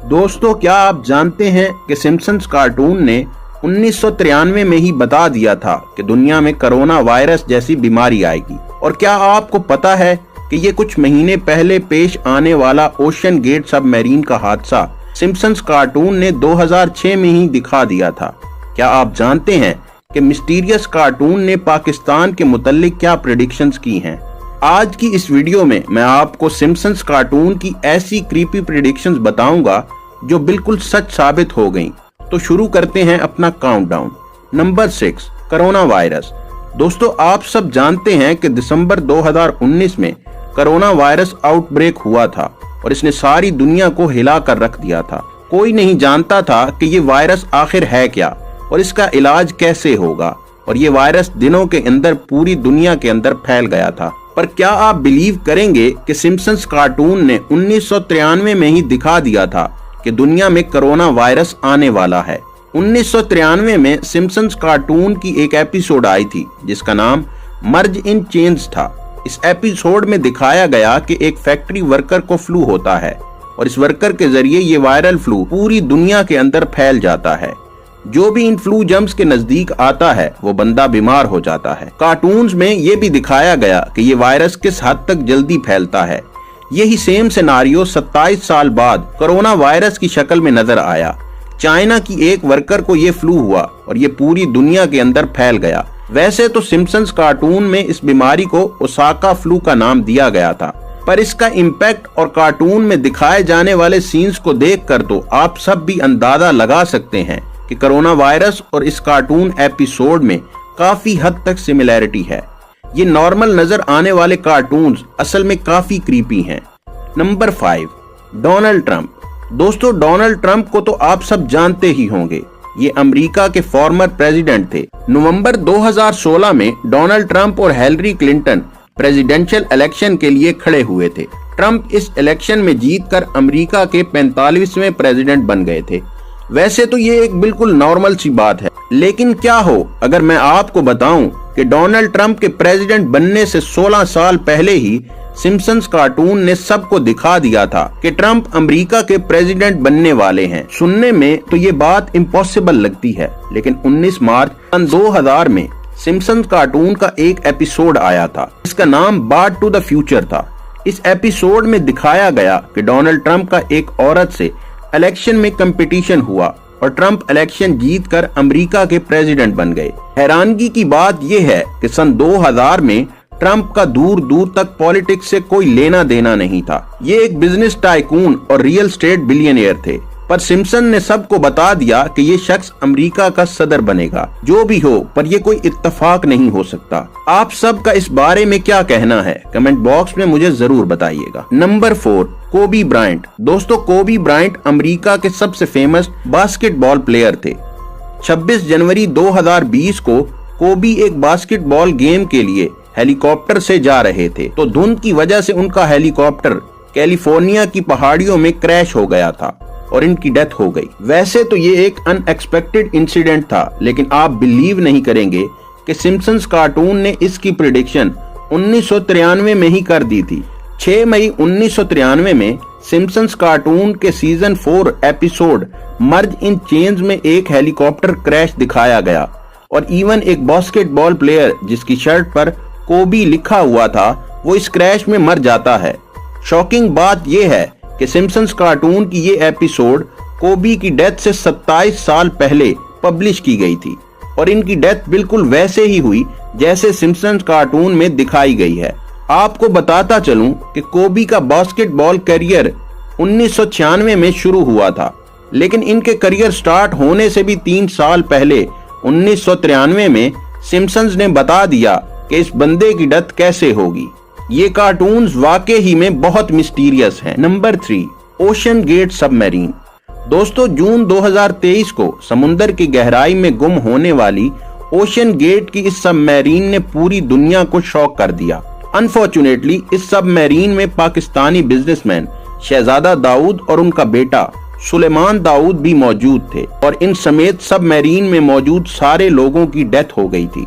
दोस्तों, क्या आप जानते हैं कि सिम्पसन्स कार्टून ने 1993 में ही बता दिया था कि दुनिया में कोरोना वायरस जैसी बीमारी आएगी। और क्या आपको पता है कि ये कुछ महीने पहले पेश आने वाला ओशन गेट सबमरीन का हादसा सिम्पसन्स कार्टून ने 2006 में ही दिखा दिया था। क्या आप जानते हैं कि मिस्टीरियस कार्टून ने पाकिस्तान के मुतल्लिक क्या प्रेडिक्शंस की हैं? आज की इस वीडियो में मैं आपको सिम्पसन्स कार्टून की ऐसी क्रीपी प्रेडिक्शंस बताऊंगा जो बिल्कुल सच साबित हो गईं। तो शुरू करते हैं अपना काउंटडाउन। Number 6, corona virus. दोस्तों, आप सब जानते हैं कि दिसंबर 2019 में कोरोना वायरस आउटब्रेक हुआ था और इसने सारी दुनिया को हिला कर रख दिया था। कोई नहीं जानता था कि ये वायरस आखिर है क्या और इसका इलाज कैसे होगा, और ये वायरस दिनों के अंदर पूरी दुनिया के अंदर फैल गया था। पर क्या आप बिलीव करेंगे कि सिम्पसन्स कार्टून ने 1993 में ही दिखा दिया था कि दुनिया में कोरोना वायरस आने वाला है। 1993 में सिम्पसन्स कार्टून की एक एपिसोड आई थी जिसका नाम मर्ज इन चेन्स था। इस एपिसोड में दिखाया गया कि एक फैक्ट्री वर्कर को फ्लू होता है और इस वर्कर के जरिए ये वायरल फ्लू पूरी दुनिया के अंदर फैल जाता है। जो भी इन फ्लू जम्स के नजदीक आता है वो बंदा बीमार हो जाता है। कार्टून्स में ये भी दिखाया गया कि ये वायरस किस हद तक जल्दी फैलता है। यही सेम सिनारियो 27 साल बाद कोरोना वायरस की शक्ल में नजर आया। चाइना की एक वर्कर को ये फ्लू हुआ और ये पूरी दुनिया के अंदर फैल गया। वैसे तो सिम्पसन्स कार्टून में इस बीमारी को ओसाका फ्लू का नाम दिया गया था, पर इसका इम्पैक्ट और कार्टून में दिखाए जाने वाले सीन्स को देखकर तो आप सब भी अंदाजा लगा सकते हैं कि कोरोना वायरस और इस कार्टून एपिसोड में काफी हद तक सिमिलैरिटी है। ये नॉर्मल नजर आने वाले कार्टून्स असल में काफी क्रीपी हैं। Number 5, Donald Trump. दोस्तों, डोनाल्ड ट्रंप को तो आप सब जानते ही होंगे। ये अमेरिका के फॉर्मर प्रेसिडेंट थे। नवंबर 2016 में डोनाल्ड ट्रंप और हिलरी क्लिंटन प्रेसिडेंशियल इलेक्शन के लिए खड़े हुए थे। ट्रंप इस इलेक्शन में जीतकर अमेरिका के 45वें प्रेसिडेंट बन गए थे। वैसे तो ये एक बिल्कुल नॉर्मल सी बात है, लेकिन क्या हो अगर मैं आपको बताऊं कि डोनाल्ड ट्रंप के प्रेसिडेंट बनने से 16 साल पहले ही सिम्पसन्स कार्टून ने सबको दिखा दिया था कि ट्रंप अमेरिका के प्रेसिडेंट बनने वाले हैं। सुनने में तो ये बात इम्पॉसिबल लगती है, लेकिन 19 मार्च 2000 में सिम्पसन्स कार्टून का एक एपिसोड आया था। इसका नाम बार्ड टू द फ्यूचर था। इस एपिसोड में दिखाया गया कि डोनाल्ड ट्रंप का एक औरत से इलेक्शन में कंपटीशन हुआ और ट्रंप इलेक्शन जीतकर अमेरिका के प्रेसिडेंट बन गए। हैरानगी की बात यह है कि सन 2000 में ट्रंप का दूर दूर तक पॉलिटिक्स से कोई लेना देना नहीं था। ये एक बिजनेस टाइकून और रियल एस्टेट बिलियनियर थे, पर सिम्पसन ने सबको बता दिया कि ये शख्स अमेरिका का सदर बनेगा। जो भी हो, पर ये कोई इत्तेफाक नहीं हो सकता। आप सबका इस बारे में क्या कहना है कमेंट बॉक्स में मुझे जरूर बताइएगा। नंबर 4, कोबी ब्रायंट। दोस्तों, कोबी ब्रायंट अमेरिका के सबसे फेमस बास्केटबॉल प्लेयर थे। 26 जनवरी 2020 को कोबी एक बास्केटबॉल गेम के लिए हेलीकॉप्टर से जा रहे थे, तो धुंध की वजह से उनका हेलीकॉप्टर कैलिफोर्निया की पहाड़ियों में क्रैश हो गया था और इनकी डेथ हो गई। वैसे तो ये एक अनएक्सपेक्टेड इंसिडेंट था, लेकिन आप बिलीव नहीं करेंगे कि सिम्पसन्स कार्टून ने इसकी प्रेडिक्शन 1993 में ही कर दी थी। 6 मई 1993 में सिम्पसन्स कार्टून के season 4 episode merge in chains में एक हेलीकॉप्टर क्रैश दिखाया गया और इवन एक बास्केटबॉल प्लेयर जिसकी शर्ट पर कोबी लिखा हुआ था वो इस क्रैश में मर जाता है। शॉकिंग बात यह है कि सिम्पसन्स कार्टून की ये एपिसोड कोबी की डेथ से 27 साल पहले पब्लिश की गई थी और इनकी डेथ बिल्कुल वैसे ही हुई जैसे सिम्पसन्स कार्टून में दिखाई गई है। आपको बताता चलूं कि कोबी का बास्केटबॉल करियर 1996 में शुरू हुआ था, लेकिन इनके करियर स्टार्ट होने से भी 3 साल पहले 1993 में सिम्पसन्स ने बता दिया कि इस बंदे की डेथ कैसे होगी। ये कार्टून्स वाकई ही में बहुत मिस्टीरियस हैं। Number 3, ocean gate submarine. दोस्तों, जून 2023 को समुद्र की गहराई में गुम होने वाली ओशन गेट की इस सबमरीन ने पूरी दुनिया को शॉक कर दिया। अनफॉर्चुनेटली इस सबमरीन में पाकिस्तानी बिजनेसमैन शहजादा दाऊद और उनका बेटा सुलेमान दाऊद भी मौजूद थे और इन समेत सबमरीन में मौजूद सारे लोगों की डेथ हो गई थी।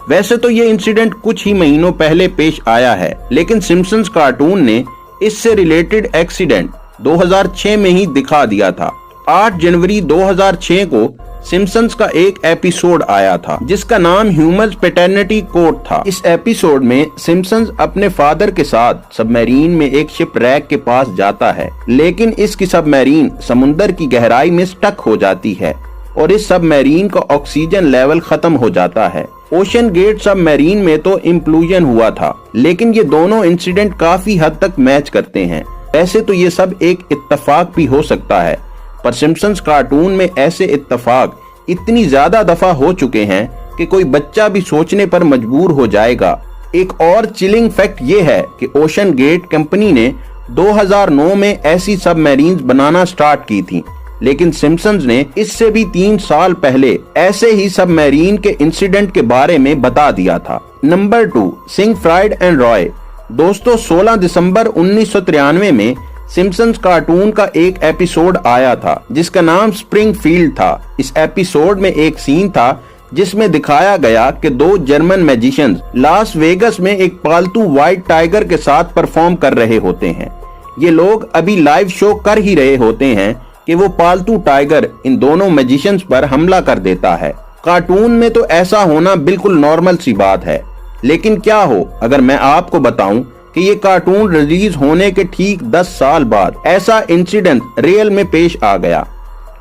वैसे तो ये इंसिडेंट कुछ ही महीनों पहले पेश आया है, लेकिन सिम्पसन्स कार्टून ने इससे रिलेटेड एक्सीडेंट 2006 में ही दिखा दिया था। 8 जनवरी 2006 को सिम्पसन्स का एक एपिसोड आया था जिसका नाम ह्यूमन पैटर्निटी कोड था। इस एपिसोड में सिम्पसन्स अपने फादर के साथ सबमरीन में एक शिपरैक के पास जाता है, लेकिन इसकी सबमरीन समुंदर की गहराई में स्टक हो जाती है और इस सबमरीन का ऑक्सीजन लेवल खत्म हो जाता है। ओशन गेट सबमरीन में तो इम्प्लोजन हुआ था, लेकिन ये दोनों इंसिडेंट काफी हद तक मैच करते हैं। वैसे तो ये सब एक इत्तेफाक भी हो सकता है, पर सिम्पसन्स कार्टून में ऐसे इत्तेफाक इतनी ज्यादा दफा हो चुके हैं कि कोई बच्चा भी सोचने पर मजबूर हो जाएगा। एक और चिलिंग फैक्ट ये है कि ओशन गेट कंपनी ने 2009 में ऐसी सबमरीन्स बनाना स्टार्ट की थी, लेकिन सिम्पसन्स ने इससे भी 3 साल पहले ऐसे ही सबमरीन के इंसिडेंट के बारे में बता दिया था। Number 2, Siegfried and Roy. दोस्तों, 16 दिसंबर 1993 में सिम्पसन्स कार्टून का एक एपिसोड आया था जिसका नाम स्प्रिंगफील्ड था। इस एपिसोड में एक सीन था जिसमें दिखाया गया कि 2 जर्मन मैजिशियंस लास वेगस में एक पालतू व्हाइट टाइगर के साथ परफॉर्म कर रहे होते हैं। ये लोग अभी लाइव शो कर ही रहे होते हैं कि वो पालतू टाइगर इन दोनों मैजिशियंस पर हमला कर देता है। कार्टून में तो ऐसा होना बिल्कुल नॉर्मल सी बात है, लेकिन क्या हो अगर मैं आपको बताऊं कि ये कार्टून रिलीज होने के ठीक 10 साल बाद ऐसा इंसिडेंट रियल में पेश आ गया।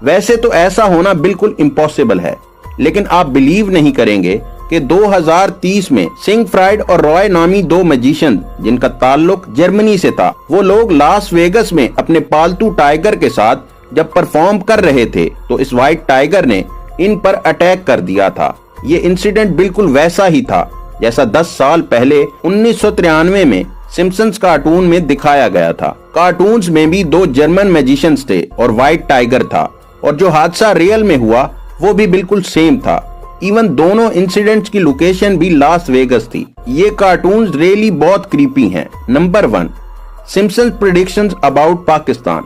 वैसे तो ऐसा होना बिल्कुल इम्पॉसिबल है, लेकिन आप बिलीव नहीं करेंगे कि 2030 में सिगफ्राइड और रॉय नामी 2 मैजिशियन जिनका ताल्लुक जर्मनी से था, वो लोग लास वेगस में अपने पालतू टाइगर के साथ जब परफॉर्म कर रहे थे तो इस व्हाइट टाइगर ने इन पर अटैक कर दिया था। ये इंसिडेंट बिल्कुल वैसा ही था जैसा 10 साल पहले 1993 में सिम्पसन्स कार्टून में दिखाया गया था। कार्टून्स में भी 2 जर्मन मैजिशियंस थे और व्हाइट टाइगर था, और जो हादसा रियल में हुआ वो भी बिल्कुल सेम था। इवन दोनों इंसिडेंट्स की लोकेशन भी लास वेगस थी। ये कार्टून्स रियली बहुत क्रीपी हैं। Number 1, Simpsons predictions about Pakistan.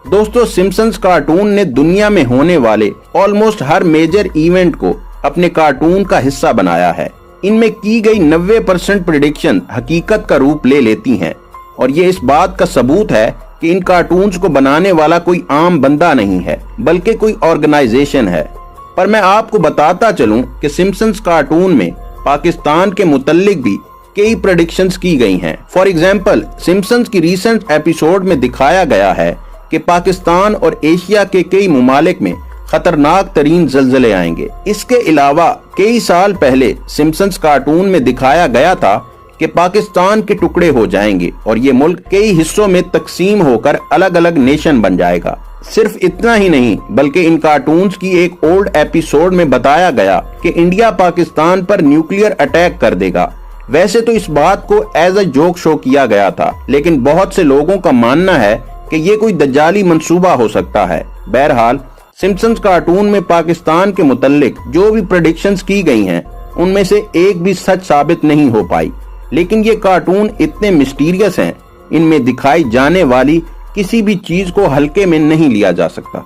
दोस्तों, सिम्पसन्स कार्टून ने दुनिया में होने वाले ऑलमोस्ट हर मेजर इवेंट को अपने कार्टून का हिस्सा बनाया है। इनमें की गई 90% प्रेडिक्शन हकीकत का रूप ले लेती हैं, और ये इस बात का सबूत है कि इन कार्टून्स को बनाने वाला कोई आम बंदा नहीं है, बल्कि कोई ऑर्गेनाइजेशन है। पर मैं आपको बताता चलूं कि सिम्पसन्स कार्टून में पाकिस्तान के मुतल्लिक भी कई प्रेडिक्शंस की गई हैं। फॉर एग्जाम्पल, सिम्पसन्स की रीसेंट एपिसोड में दिखाया गया है कि पाकिस्तान और एशिया के कई मुमालिक में खतरनाक तरीन ज़लज़ले आएंगे। इसके अलावा कई साल पहले सिम्पसन्स कार्टून में दिखाया गया था कि पाकिस्तान के टुकड़े हो जाएंगे और ये मुल्क कई हिस्सों में तकसीम होकर अलग अलग नेशन बन जाएगा। सिर्फ इतना ही नहीं, बल्कि इन कार्टून्स की एक ओल्ड एपिसोड में बताया गया कि इंडिया पाकिस्तान पर न्यूक्लियर अटैक कर देगा। वैसे तो इस बात को एज अ जोक शो किया गया था, लेकिन बहुत से लोगों का मानना है कि ये कोई दज्जाली मंसूबा हो सकता है। बहरहाल, सिम्पसन्स कार्टून में पाकिस्तान के मुतल्लिक जो भी प्रेडिक्शंस की गई हैं, उनमें से एक भी सच साबित नहीं हो पाई। लेकिन ये कार्टून इतने मिस्टीरियस हैं, इनमें दिखाई जाने वाली किसी भी चीज को हल्के में नहीं लिया जा सकता।